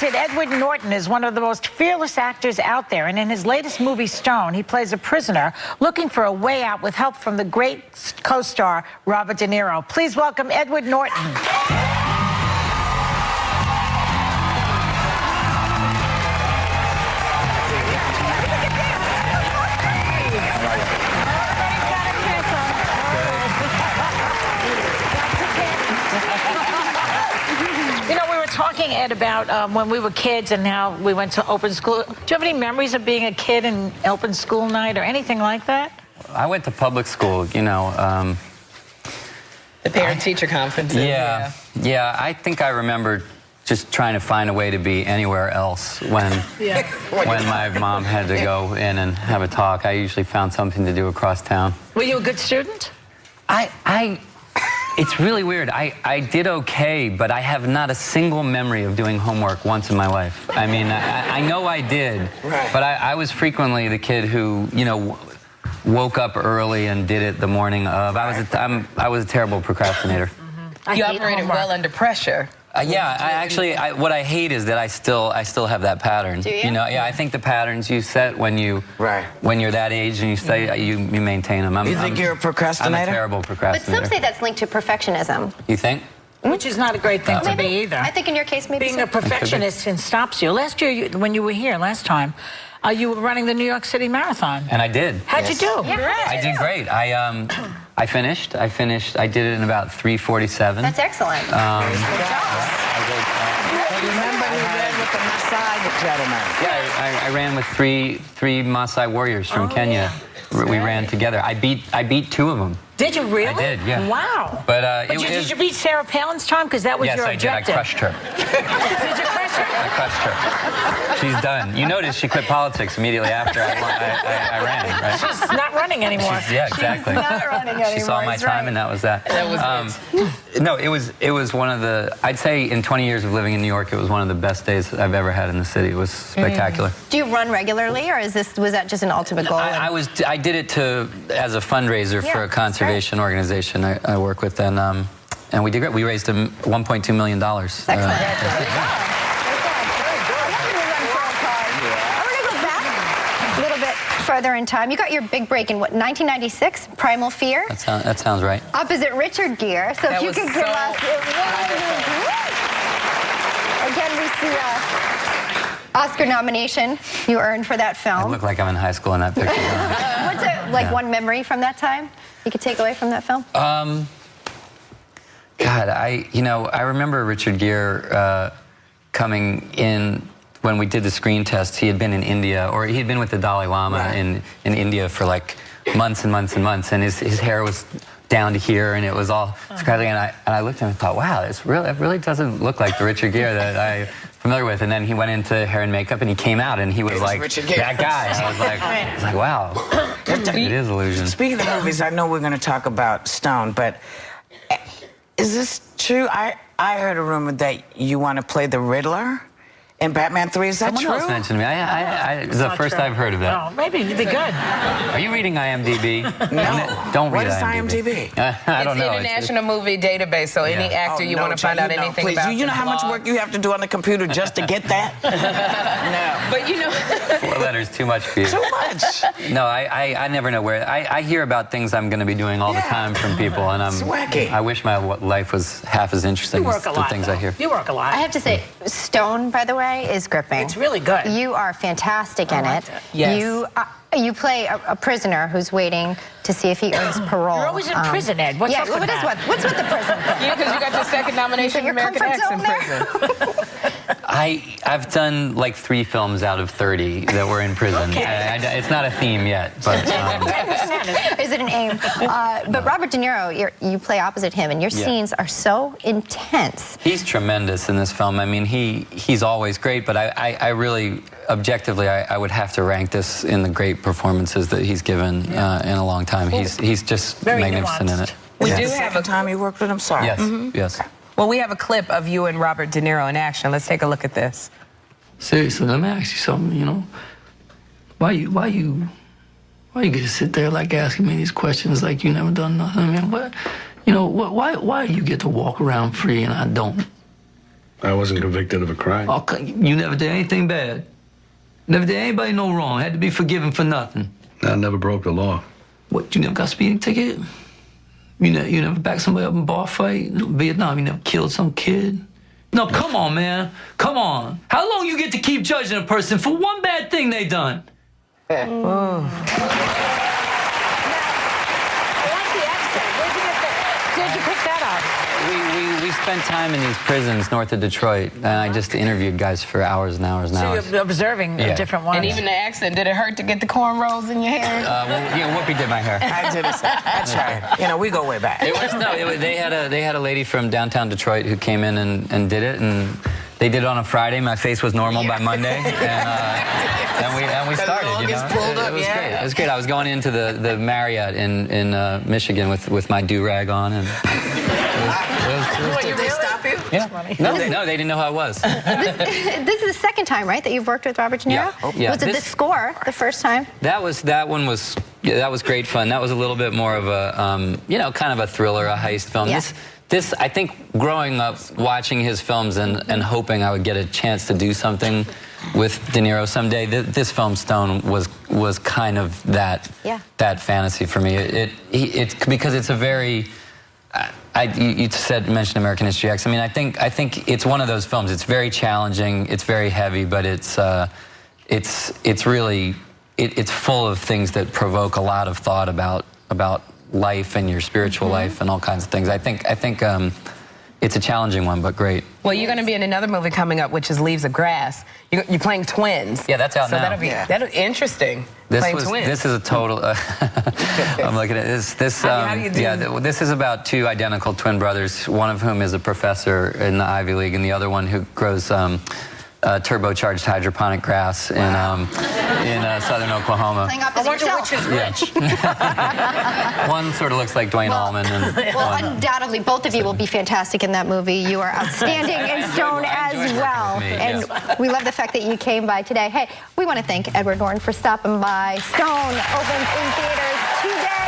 talented Edward Norton is one of the most fearless actors out there, and in his latest movie, Stone, he plays a prisoner looking for a way out with help from the great co-star Robert De Niro. Please welcome Edward Norton. Talking, Ed, about when we were kids and how we went to open school. Do you have any memories of being a kid in open school night or anything like that? I went to public school, you know. The parent-teacher conferences. Yeah, I think I remember just trying to find a way to be anywhere else when my mom had to go in and have a talk. I usually found something to do across town. Were you a good student? It's really weird. I did okay, but I have not a single memory of doing homework once in my life. I mean, I know I did, but I was frequently the kid who, you know, woke up early and did it the morning of. I was a terrible procrastinator. You operated well under pressure. Yeah, what I hate is that I still have that pattern. Do you? You know, yeah, I think the patterns you set when you're that age and you stay, you maintain them. You think you're a procrastinator? I'm a terrible procrastinator. But some say that's linked to perfectionism. You think? Which is not a great thing to be either. I think in your case, maybe being a perfectionist stops you. Last year, when you were here last time, you were running the New York City Marathon. And I did. How'd you do? Yeah, I did great. I finished. I did it in about 3:47. That's excellent. Remember you ran with the Maasai gentleman. Yeah, I ran with three Maasai warriors from Kenya. Yeah. We ran together. I beat two of them. Did you really? I did, yeah. Wow. But did you beat Sarah Palin's time? Because that was your objective. Yes, I did. I crushed her. Did you crush her? I crushed her. She's done. You noticed she quit politics immediately after I ran, right? She's not running anymore. Yeah, exactly. She's not running anymore. She saw my time, and that was that. That was it. No, it was one of the, I'd say in 20 years of living in New York, it was one of the best days I've ever had in the city. It was spectacular. Do you run regularly, or was that just an ultimate goal? I did it as a fundraiser for a conservation organization I work with, and we did great. We raised $1.2 million. Excellent. Further in time, you got your big break in what, 1996, Primal Fear? That sounds right. Opposite Richard Gere. So if you could give us, again, we see Oscar nomination you earned for that film. I look like I'm in high school in that picture. What's it, one memory from that time you could take away from that film? God, I remember Richard Gere coming in. When we did the screen test, he had been in India, or he had been with the Dalai Lama in India for like months and months and months, and his hair was down to here, and it was all scraggly, and I looked at him and thought, wow, it really doesn't look like the Richard Gere that I'm familiar with. And then he went into hair and makeup, and he came out, and he was like, that guy. I was like, wow, it is illusion. Speaking of movies, I know we're going to talk about Stone, but is this true? I heard a rumor that you want to play the Riddler in Batman 3, is that true? Someone else mentioned me. It's the first I've heard of that. Oh, maybe it'd be good. Are you reading IMDb? No. Don't read What is IMDb? I don't know. It's the International Movie Database, so any actor you want to find out anything about. You know how much work you have to do on the computer just to get that? No. But you know... 4 letters, too much for you. Too much. No, I never know where. I hear about things I'm going to be doing all the time from people, and it's wacky. I wish my life was half as interesting as the things I hear. You work a lot. I have to say, Stone, by the way, is gripping. It's really good. You are fantastic in it. Yes. You play a prisoner who's waiting to see if he earns parole. You're always in prison, Ed. What's up with that? What's with the prison? Yeah, because you got your second nomination for American Acts in prison. I've done like 3 films out of 30 that were in prison. Okay. It's not a theme yet, but... Is it an aim? But Robert De Niro, you play opposite him, and your scenes are so intense. He's tremendous in this film. I mean, he's always great, but I really, objectively, I would have to rank this in the great performances that he's given in a long time. He's just magnificent in it. We do have the second time you worked with him? Sorry. Yes, yes. Well, we have a clip of you and Robert De Niro in action. Let's take a look at this. Seriously, let me ask you something, you know? Why you get to sit there like asking me these questions like you never done nothing? I mean, why you get to walk around free and I don't? I wasn't convicted of a crime. Oh, you never did anything bad. Never did anybody no wrong. Had to be forgiven for nothing. I never broke the law. What, you never got a speeding ticket? You never backed somebody up in a bar fight? Vietnam, you never killed some kid? No, come on, man. Come on. How long you get to keep judging a person for one bad thing they done? I like the accent. Where'd you pick that up? We spent time in these prisons north of Detroit, and I just interviewed guys for hours and hours and hours. So you're observing different ones. And even the accent, did it hurt to get the cornrows in your hair? Well, yeah, Whoopi did my hair. I did it. That's right. You know, we go way back. They had a lady from downtown Detroit who came in and did it, and they did it on a Friday. My face was normal by Monday, and we started. You know, it was great. It was great. I was going into the Marriott in Michigan with my do-rag on, and Did they stop you? yeah. No, they didn't know who I was. This is the second time, right, that you've worked with Robert De Niro? Yeah. Was it The Score the first time? That was great fun. That was a little bit more of a kind of a thriller, a heist film. Yeah. This I think growing up watching his films and hoping I would get a chance to do something with De Niro someday. This film Stone was kind of that fantasy for me. It's because it's a very you mentioned American History X. I mean, I think it's one of those films. It's very challenging. It's very heavy, but it's really full of things that provoke a lot of thought about life and your spiritual life and all kinds of things. I think it's a challenging one, but great. Well, you're going to be in another movie coming up, which is Leaves of Grass. You're playing twins. Yeah, that's out now. So that'll be interesting. Twins. This is a total. I'm looking at this. How do you do? Yeah, this is about two identical twin brothers. One of whom is a professor in the Ivy League, and the other one who grows turbocharged hydroponic grass in southern Oklahoma. Playing opposite yourself. Which is which. One sort of looks like Dwayne Allman. Well, undoubtedly, both of you will be fantastic in that movie. You are outstanding in Stone as well. And we love the fact that you came by today. Hey, we want to thank Edward Norton for stopping by. Stone opens in theaters today.